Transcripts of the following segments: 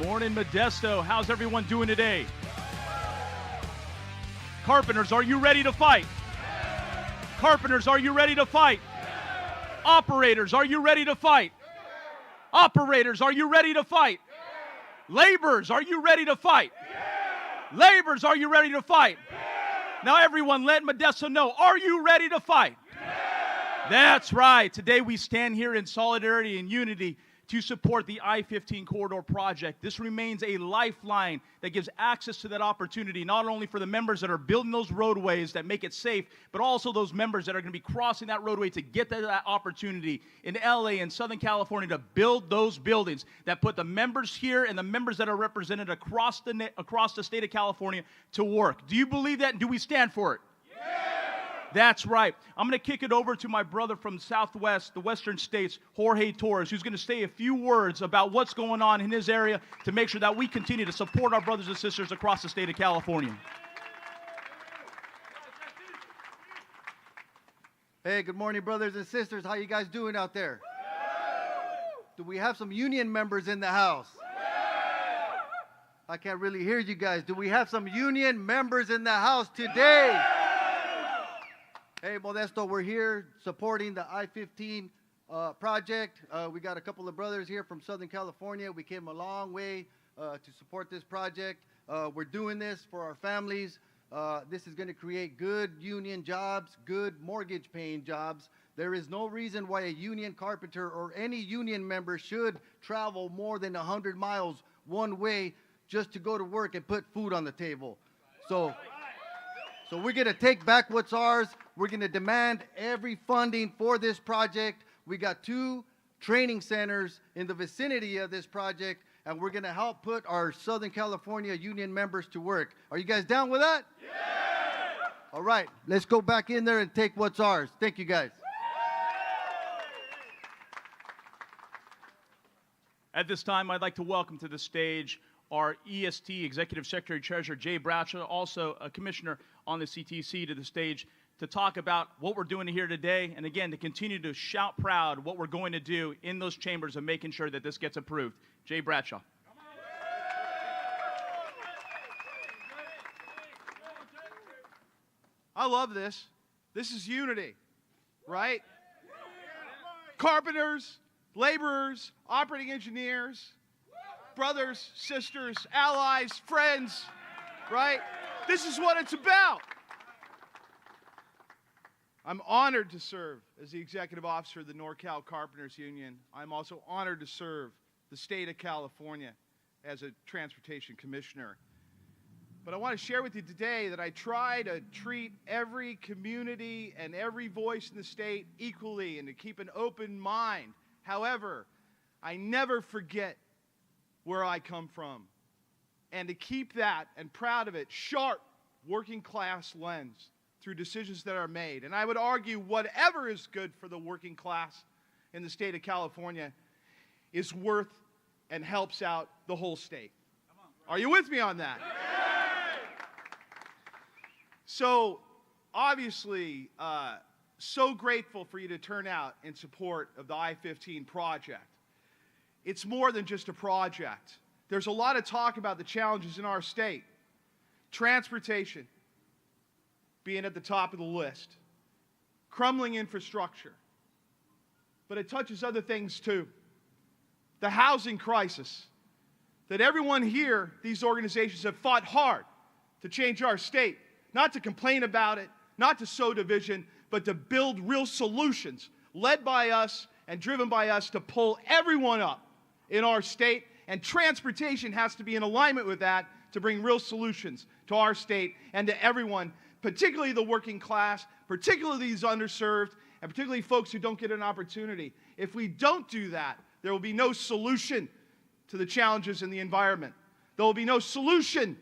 Morning, Modesto. How's everyone doing today? Carpenters, are you ready to fight? Carpenters, are you ready to fight? Operators, are you ready to fight? Operators, are you ready to fight? Laborers, are you ready to fight? Laborers, are you ready to fight? Now everyone, let Modesto know, are you ready to fight? That's right. Today we stand here in solidarity and unity to support the I-15 corridor project. This remains a lifeline that gives access to that opportunity, not only for the members that are building those roadways that make it safe, but also those members that are going to be crossing that roadway to get to that opportunity in LA and Southern California to build those buildings that put the members here and the members that are represented across the state of California to work. Do you believe that, and do we stand for it? That's right. I'm going to kick it over to my brother from Southwest, the Western states, Jorge Torres, who's going to say a few words about what's going on in his area to make sure that we continue to support our brothers and sisters across the state of California. Hey, good morning, brothers and sisters. How you guys doing out there? Do we have some union members in the house? I can't really hear you guys. Do we have some union members in the house today? Hey, Modesto, we're here supporting the I-15 project. We got a couple of brothers here from Southern California. We came a long way to support this project. We're doing this for our families. This is going to create good union jobs, good mortgage-paying jobs. There is no reason why a union carpenter or any union member should travel more than 100 miles one way just to go to work and put food on the table. So we're going to take back what's ours. We're going to demand every funding for this project. We got 2 training centers in the vicinity of this project, and we're going to help put our Southern California union members to work. Are you guys down with that? Yeah! All right, let's go back in there and take what's ours. Thank you, guys. At this time, I'd like to welcome to the stage our EST Executive Secretary Treasurer Jay Bradshaw, also a commissioner on the CTC, to the stage to talk about what we're doing here today, and again, to continue to shout proud what we're going to do in those chambers of making sure that this gets approved. Jay Bradshaw. I love this. This is unity, right? Carpenters, laborers, operating engineers, brothers, sisters, allies, friends, right? This is what it's about. I'm honored to serve as the executive officer of the NorCal Carpenters Union. I'm also honored to serve the state of California as a transportation commissioner. But I want to share with you today that I try to treat every community and every voice in the state equally and to keep an open mind. However, I never forget where I come from, and to keep that, and proud of it, sharp working class lens through decisions that are made. And I would argue whatever is good for the working class in the state of California is worth and helps out the whole state. Are you with me on that? So obviously, so grateful for you to turn out in support of the I-15 project. It's more than just a project. There's a lot of talk about the challenges in our state. Transportation being at the top of the list. Crumbling infrastructure. But it touches other things too. The housing crisis that everyone here, these organizations have fought hard to change our state. Not to complain about it, not to sow division, but to build real solutions led by us and driven by us to pull everyone up in our state, and transportation has to be in alignment with that to bring real solutions to our state and to everyone, particularly the working class, particularly these underserved, and particularly folks who don't get an opportunity. If we don't do that, there will be no solution to the challenges in the environment. There will be no solution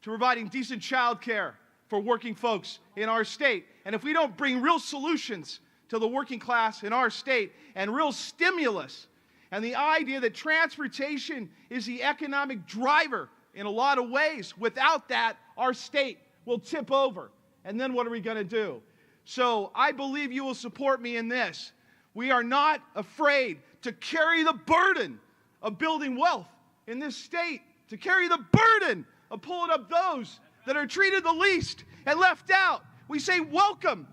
to providing decent child care for working folks in our state. And if we don't bring real solutions to the working class in our state and real stimulus, and the idea that transportation is the economic driver in a lot of ways, without that, our state will tip over. And then what are we going to do? So I believe you will support me in this. We are not afraid to carry the burden of building wealth in this state to carry the burden of pulling up those that are treated the least and left out. We say welcome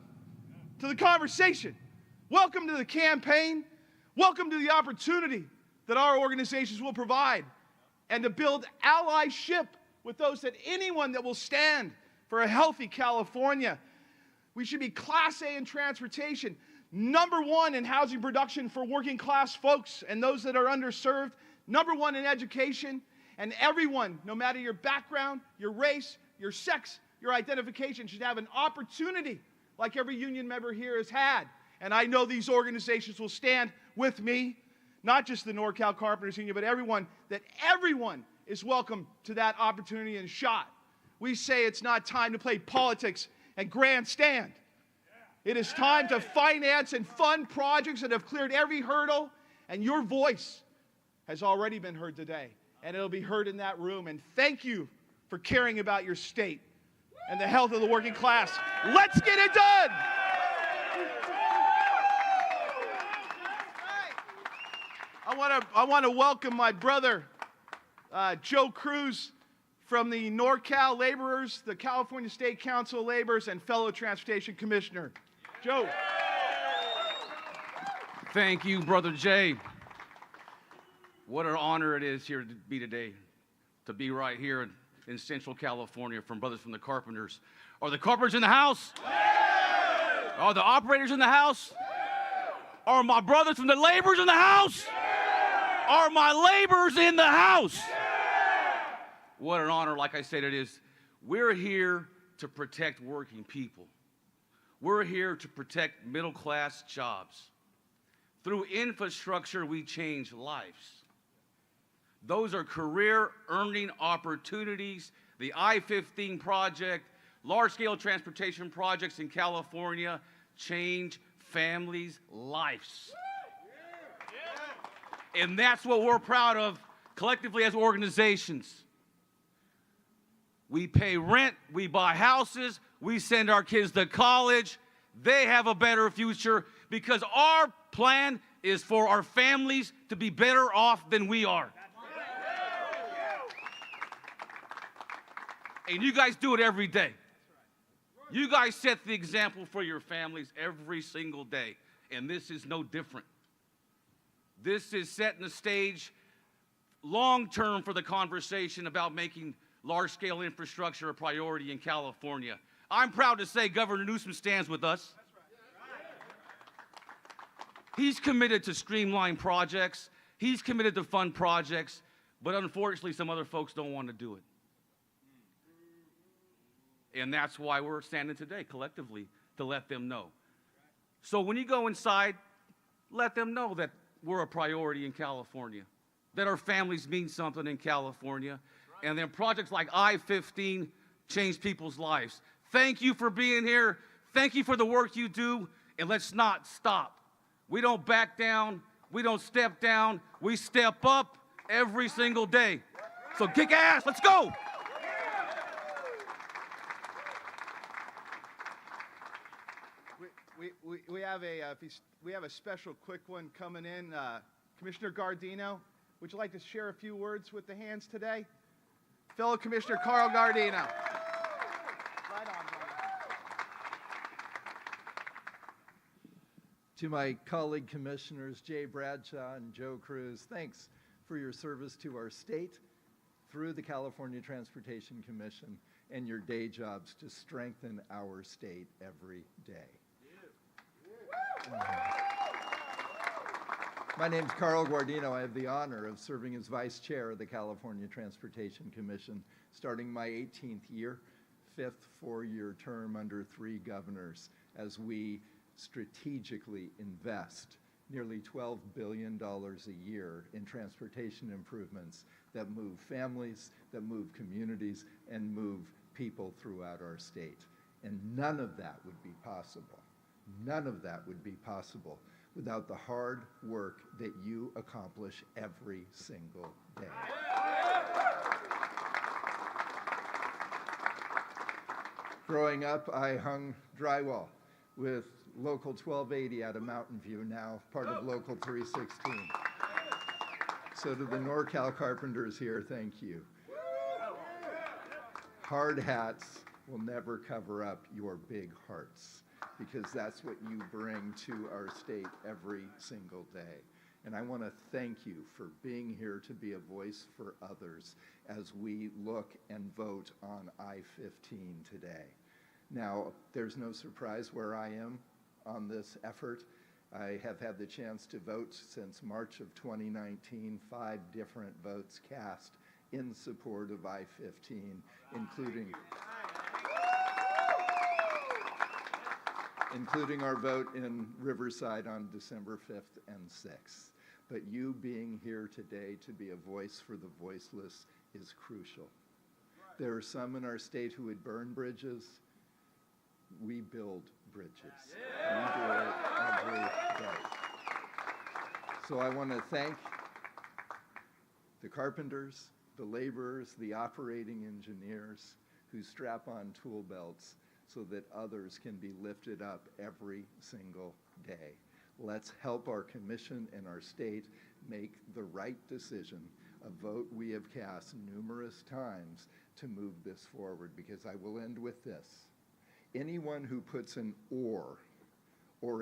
to the conversation. Welcome to the campaign. Welcome to the opportunity that our organizations will provide and to build allyship with those anyone that will stand for a healthy California. We should be Class A in transportation, #1 in housing production for working class folks and those that are underserved, #1 in education, and everyone, no matter your background, your race, your sex, your identification, should have an opportunity like every union member here has had. And I know these organizations will stand with me, not just the NorCal Carpenters Union, but everyone is welcome to that opportunity and shot. We say it's not time to play politics and grandstand. It is time to finance and fund projects that have cleared every hurdle, and your voice has already been heard today, and it'll be heard in that room. And thank you for caring about your state and the health of the working class. Let's get it done! I want to welcome my brother, Joe Cruz, from the NorCal Laborers, the California State Council of Laborers, and fellow Transportation Commissioner. Joe. Thank you, Brother Jay. What an honor it is here to be today, to be right here in Central California from brothers from the Carpenters. Are the Carpenters in the house? Are the operators in the house? Are my brothers from the laborers in the house? Are my laborers in the house? What an honor, like I said, it is. We're here to protect working people. We're here to protect middle-class jobs. Through infrastructure, we change lives. Those are career-earning opportunities. The I-15 project, large-scale transportation projects in California change families' lives. And that's what we're proud of collectively as organizations. We pay rent, we buy houses, we send our kids to college. They have a better future because our plan is for our families to be better off than we are. And you guys do it every day. You guys set the example for your families every single day, and this is no different. This is setting the stage long-term for the conversation about making large-scale infrastructure a priority in California. I'm proud to say Governor Newsom stands with us. He's committed to streamline projects. He's committed to fund projects, but unfortunately, some other folks don't want to do it. And that's why we're standing today collectively to let them know. So when you go inside, let them know that we're a priority in California, that our families mean something in California, and then projects like I-15 change people's lives. Thank you for being here. Thank you for the work you do, and let's not stop. We don't back down. We don't step down. We step up every single day. So kick ass. Let's go. We have a special quick one coming in. Commissioner Gardino, would you like to share a few words with the hands today? Fellow Commissioner Carl Gardino. Right on, brother. To my colleague commissioners, Jay Bradshaw and Joe Cruz, thanks for your service to our state through the California Transportation Commission and your day jobs to strengthen our state every day. My name's Carl Guardino. I have the honor of serving as Vice Chair of the California Transportation Commission, starting my 18th year, 5th four-year term under 3 governors, as we strategically invest nearly $12 billion a year in transportation improvements that move families, that move communities, and move people throughout our state. And none of that would be possible. None of that would be possible without the hard work that you accomplish every single day. Growing up, I hung drywall with Local 1280 out of Mountain View, now part of Local 316. So to the NorCal carpenters here, thank you. Hard hats will never cover up your big hearts, because that's what you bring to our state every single day. And I want to thank you for being here to be a voice for others as we look and vote on I-15 today. Now, there's no surprise where I am on this effort. I have had the chance to vote since March of 2019, 5 different votes cast in support of I-15, including our vote in Riverside on December 5th and 6th. But you being here today to be a voice for the voiceless is crucial. There are some in our state who would burn bridges. We build bridges. We do it every day. So I want to thank the carpenters, the laborers, the operating engineers who strap on tool belts so that others can be lifted up every single day. Let's help our commission and our state make the right decision, a vote we have cast numerous times to move this forward, because I will end with this. Anyone who puts an or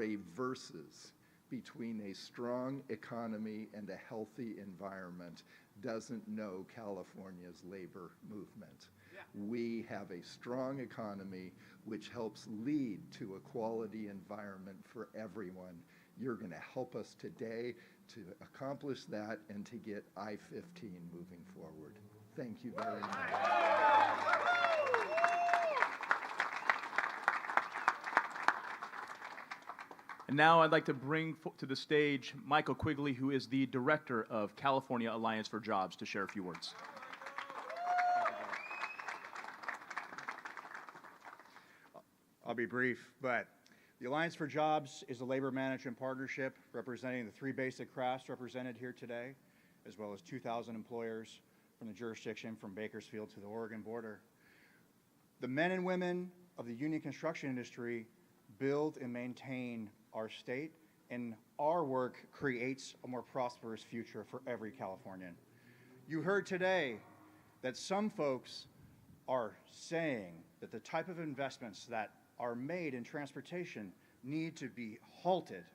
a versus between a strong economy and a healthy environment doesn't know California's labor movement. We have a strong economy which helps lead to a quality environment for everyone. You're going to help us today to accomplish that and to get I-15 moving forward. Thank you very much. And now I'd like to bring to the stage Michael Quigley, who is the Director of California Alliance for Jobs, to share a few words. I'll be brief, but the Alliance for Jobs is a labor management partnership representing the 3 basic crafts represented here today, as well as 2,000 employers from the jurisdiction from Bakersfield to the Oregon border. The men and women of the union construction industry build and maintain our state, and our work creates a more prosperous future for every Californian. You heard today that some folks are saying that the type of investments that are made in transportation need to be halted.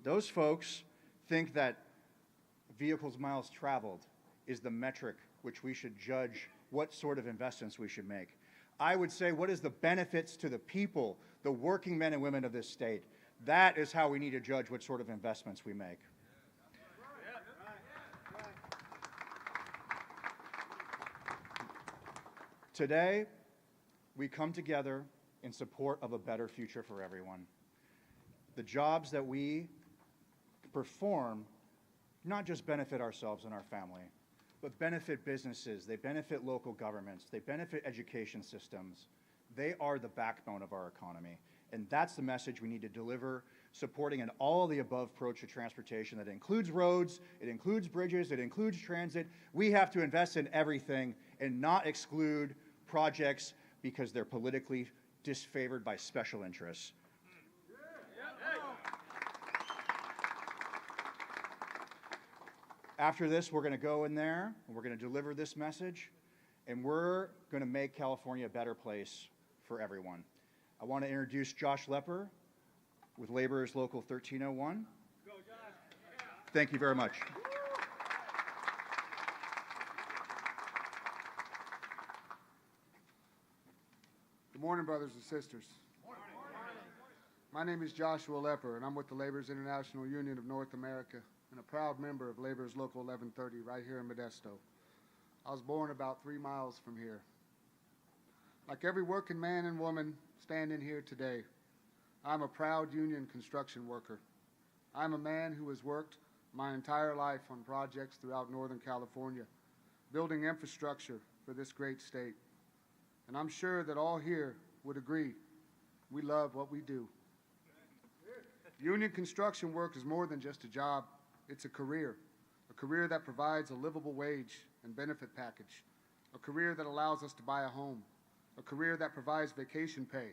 Those folks think that vehicles miles traveled is the metric which we should judge what sort of investments we should make. I would say, what is the benefits to the people, the working men and women of this state? That is how we need to judge what sort of investments we make. Today, we come together in support of a better future for everyone. The jobs that we perform not just benefit ourselves and our family, but benefit businesses, they benefit local governments, they benefit education systems. They are the backbone of our economy. And that's the message we need to deliver, supporting an all-of-the-above approach to transportation that includes roads, it includes bridges, it includes transit. We have to invest in everything and not exclude projects because they're politically disfavored by special interests. After this, we're going to go in there, and we're going to deliver this message, and we're going to make California a better place for everyone. I want to introduce Josh Lepper with Laborers Local 1301. Go, Josh. Thank you very much. Good morning, brothers and sisters. My name is Joshua Lepper, and I'm with the Laborers International Union of North America and a proud member of Laborers Local 1130 right here in Modesto. I was born about 3 miles from here. Like every working man and woman standing here today, I'm a proud union construction worker. I'm a man who has worked my entire life on projects throughout Northern California, building infrastructure for this great state. And I'm sure that all here would agree, we love what we do. Union construction work is more than just a job. It's a career that provides a livable wage and benefit package, a career that allows us to buy a home, a career that provides vacation pay,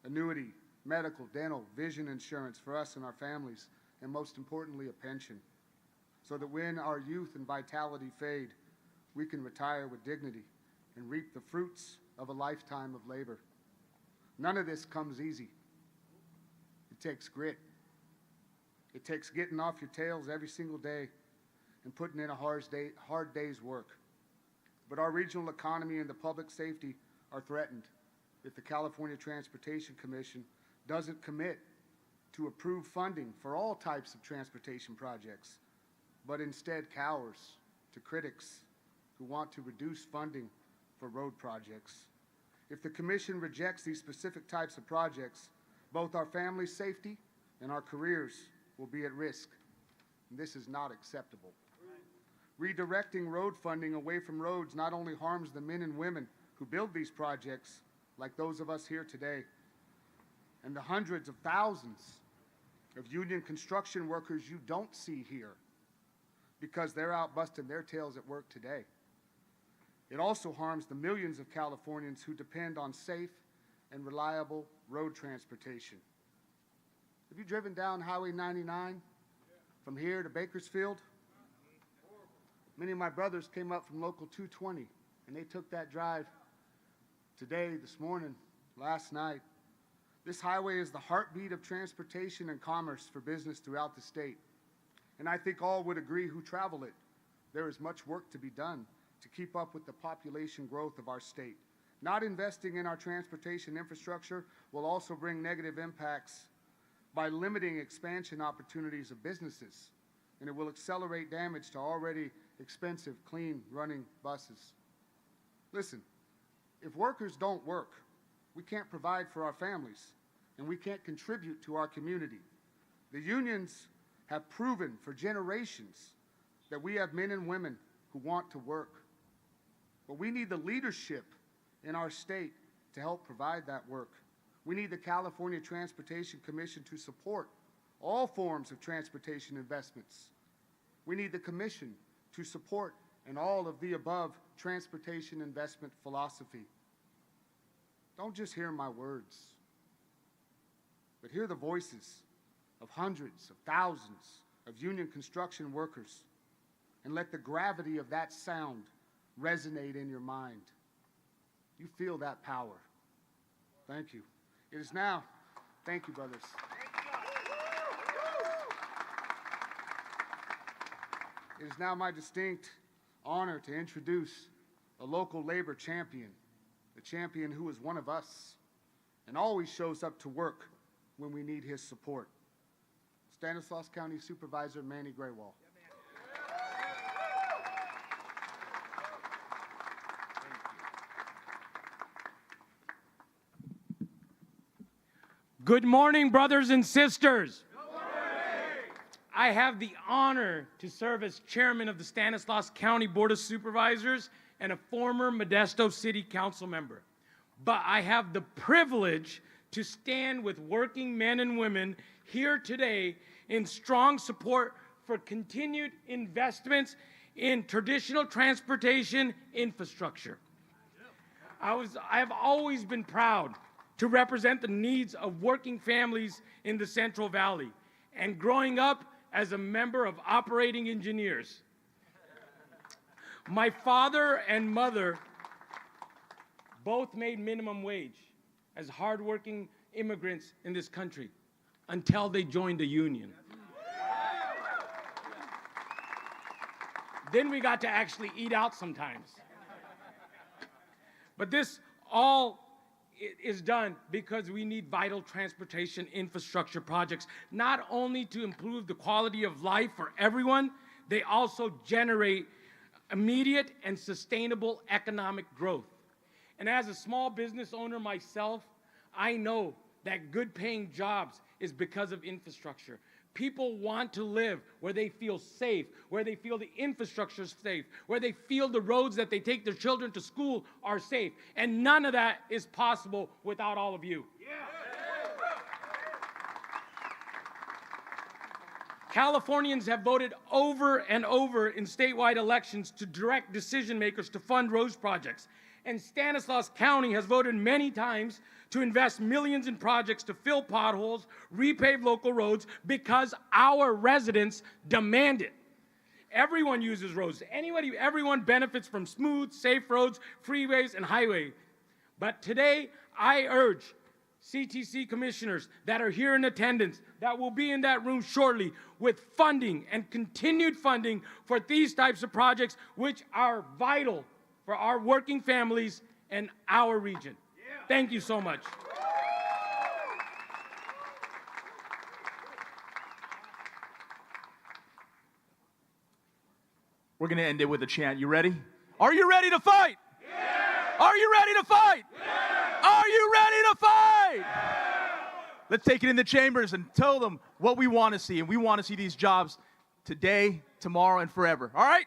annuity, medical, dental, vision insurance for us and our families, and most importantly, a pension. so that when our youth and vitality fade, we can retire with dignity and reap the fruits of a lifetime of labor. None of this comes easy. It takes grit. It takes getting off your tails every single day and putting in a hard day's work. But our regional economy and the public safety are threatened if the California Transportation Commission doesn't commit to approve funding for all types of transportation projects, but instead cowers to critics who want to reduce funding for road projects. If the Commission rejects these specific types of projects, both our family's safety and our careers will be at risk. And this is not acceptable. Redirecting road funding away from roads not only harms the men and women who build these projects, like those of us here today, and the hundreds of thousands of union construction workers you don't see here because they're out busting their tails at work today. It also harms the millions of Californians who depend on safe and reliable road transportation. Have you driven down Highway 99 from here to Bakersfield? Many of my brothers came up from Local 220, and they took that drive today, this morning, last night. This highway is the heartbeat of transportation and commerce for business throughout the state. And I think all would agree who travel it. There is much work to be done to keep up with the population growth of our state. Not investing in our transportation infrastructure will also bring negative impacts by limiting expansion opportunities of businesses, and it will accelerate damage to already expensive, clean running buses. Listen, if workers don't work, we can't provide for our families, and we can't contribute to our community. The unions have proven for generations that we have men and women who want to work. But we need the leadership in our state to help provide that work. We need the California Transportation Commission to support all forms of transportation investments. We need the Commission to support an all of the above transportation investment philosophy. Don't just hear my words, but hear the voices of hundreds of thousands of union construction workers, and let the gravity of that sound resonate in your mind. You feel that power. Thank you. It is now, thank you, brothers. It is now my distinct honor to introduce a local labor champion, a champion who is one of us and always shows up to work when we need his support. Stanislaus County Supervisor Manny Graywall. Good morning, brothers and sisters. Good morning. I have the honor to serve as chairman of the Stanislaus County Board of Supervisors and a former Modesto City Council member. But I have the privilege to stand with working men and women here today in strong support for continued investments in traditional transportation infrastructure. I have always been proud to represent the needs of working families in the Central Valley, and growing up as a member of operating engineers. My father and mother both made minimum wage as hardworking immigrants in this country until they joined the union. Then we got to actually eat out sometimes. But this all is done because we need vital transportation infrastructure projects, not only to improve the quality of life for everyone, they also generate immediate and sustainable economic growth. And as a small business owner myself, I know that good paying jobs is because of infrastructure. People want to live where they feel safe, where they feel the infrastructure is safe, where they feel the roads that they take their children to school are safe. And none of that is possible without all of you. Yeah. Californians have voted over and over in statewide elections to direct decision makers to fund roads projects. And Stanislaus County has voted many times to invest millions in projects to fill potholes, repave local roads, because our residents demand it. Everyone uses roads. Everyone benefits from smooth, safe roads, freeways, and highways. But today, I urge CTC commissioners that are here in attendance, that will be in that room shortly, with funding and continued funding for these types of projects, which are vital for our working families and our region. Thank you so much. We're going to end it with a chant. You ready? Are you ready to fight? Yeah! Are you ready to fight? Yeah! Are you ready to fight? Yeah! Let's take it in the chambers and tell them what we want to see. And we want to see these jobs today, tomorrow, and forever. All right?